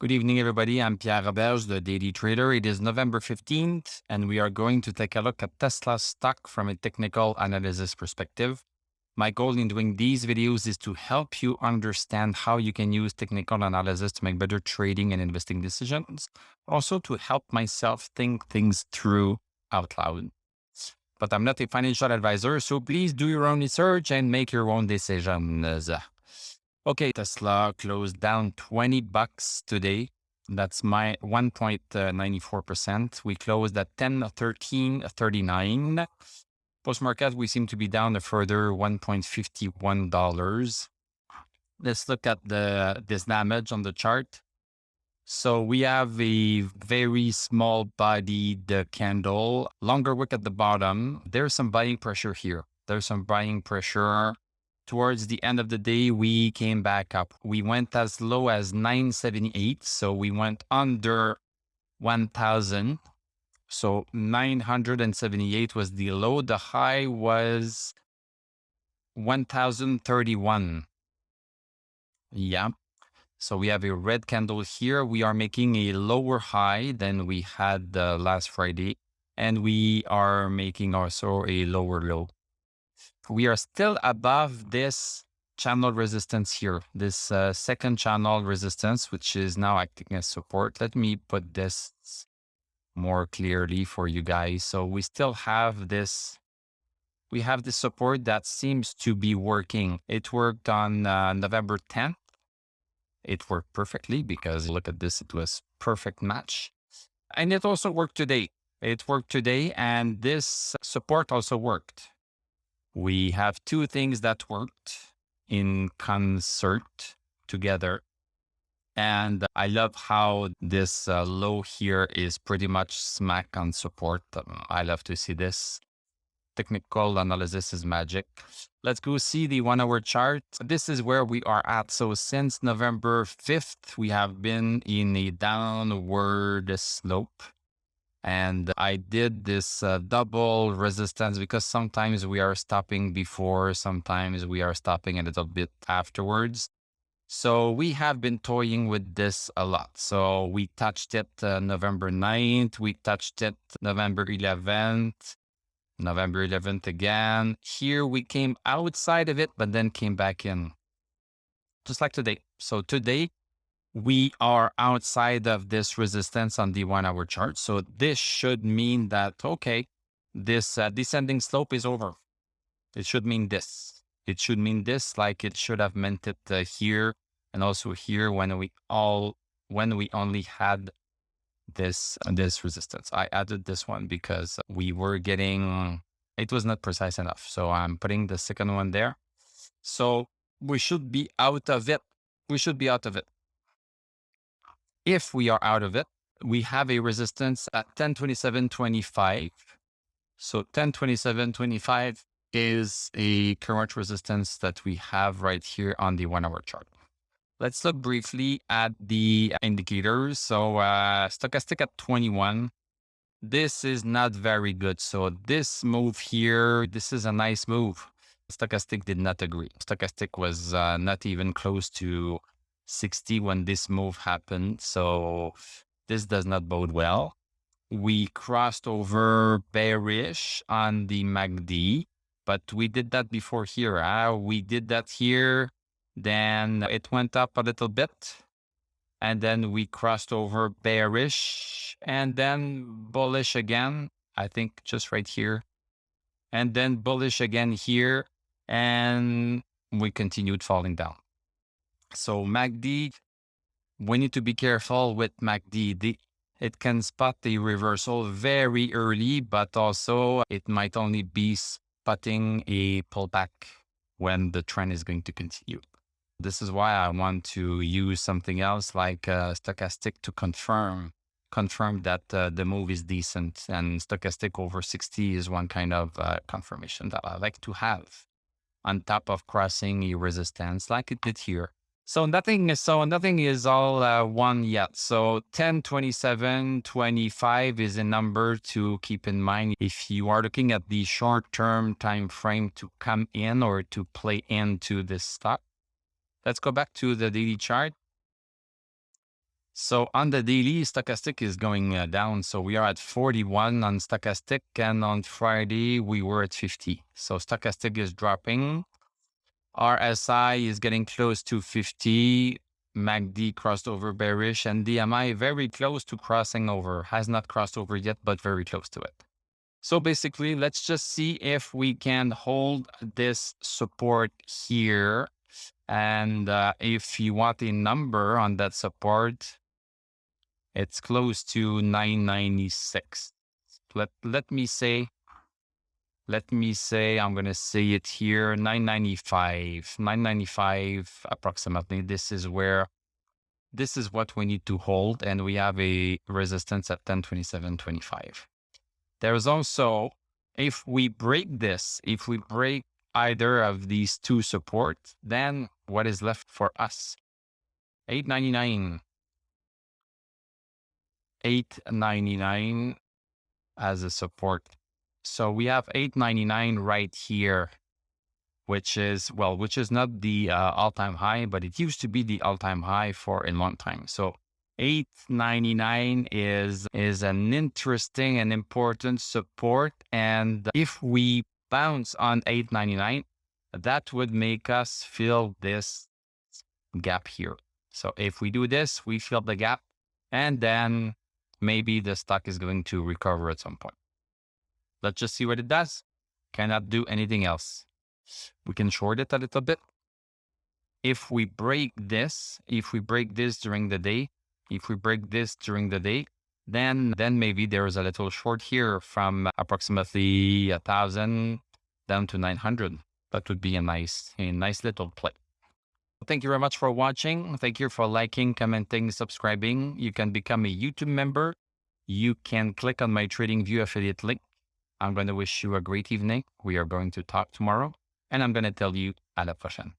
Good evening, everybody. I'm Pierre Roberge, the Daily Trader. It is November 15th, and we are going to take a look at Tesla stock from a technical analysis perspective. My goal in doing these videos is to help you understand how you can use technical analysis to make better trading and investing decisions, also to help myself think things through out loud. But I'm not a financial advisor, so please do your own research and make your own decisions. Okay, Tesla closed down $20 today. That's my 1.94%. We closed at 10.1339. Post-market, we seem to be down a further $1.51. Let's look at this damage on the chart. So we have a very small bodied candle, longer wick at the bottom. There's some buying pressure here. There's some buying pressure. Towards the end of the day, we came back up. We went as low as 978. So we went under 1,000. So 978 was the low. The high was 1,031. Yeah. So we have a red candle here. We are making a lower high than we had last Friday. And we are making also a lower low. We are still above this channel resistance here, this second channel resistance, which is now acting as support. Let me put this more clearly for you guys. So we still have this. We have this support that seems to be working. It worked on November 10th. It worked perfectly because look at this, it was perfect match. And it also worked today. It worked today, and this support also worked. We have two things that worked in concert together. And I love how this low here is pretty much smack on support. I love to see this. Technical analysis is magic. Let's go see the 1 hour chart. This is where we are at. So since November 5th, we have been in a downward slope. And I did this double resistance because sometimes we are stopping before, sometimes we are stopping a little bit afterwards. So we have been toying with this a lot. So we touched it November 9th, we touched it November 11th, November 11th again. Here we came outside of it, but then came back in, just like today. So today, we are outside of this resistance on the 1 hour chart. So this should mean that, okay, this descending slope is over. It should mean this. It should mean this, like it should have meant it here and also here when we only had this resistance. I added this one because we were getting, it was not precise enough. So I'm putting the second one there. So we should be out of it. We should be out of it. If we are out of it, we have a resistance at 1027.25. So 1027.25 is a current resistance that we have right here on the 1 hour chart. Let's look briefly at the indicators. So stochastic at 21. This is not very good. So this move here, this is a nice move. Stochastic did not agree. Stochastic was not even close to 60 when this move happened. So this does not bode well. We crossed over bearish on the MACD, but we did that before here. We did that here. Then it went up a little bit. And then we crossed over bearish and then bullish again, I think just right here. And then bullish again here. And we continued falling down. So MACD, we need to be careful with MACD. It can spot the reversal very early, but also it might only be spotting a pullback when the trend is going to continue. This is why I want to use something else like stochastic to confirm that the move is decent, and stochastic over 60 is one kind of confirmation that I like to have on top of crossing a resistance like it did here. So nothing is all one yet. So 1027.25 is a number to keep in mind if you are looking at the short-term time frame to come in or to play into this stock. Let's go back to the daily chart. So on the daily, stochastic is going down. So we are at 41 on stochastic, and on Friday we were at 50. So stochastic is dropping. RSI is getting close to 50. MACD crossed over bearish, and DMI very close to crossing over. Has not crossed over yet, but very close to it. So basically, let's just see if we can hold this support here. And if you want a number on that support, it's close to 996. Let me say, I'm going to say it here, 995 approximately. This is what we need to hold. And we have a resistance at 1027.25. There's also, if we break either of these two supports, then what is left for us? 899 as a support. So we have 899 right here, which is not the all-time high, but it used to be the all-time high for a long time. So 899 is an interesting and important support. And if we bounce on 899, that would make us fill this gap here. So if we do this, we fill the gap, and then maybe the stock is going to recover at some point. Let's just see what it does. Cannot do anything else. We can short it a little bit. If we break this during the day, then maybe there is a little short here from approximately 1,000 down to 900. That would be a nice little play. Thank you very much for watching. Thank you for liking, commenting, subscribing. You can become a YouTube member. You can click on my TradingView affiliate link. I'm going to wish you a great evening. We are going to talk tomorrow, and I'm going to tell you à la prochaine.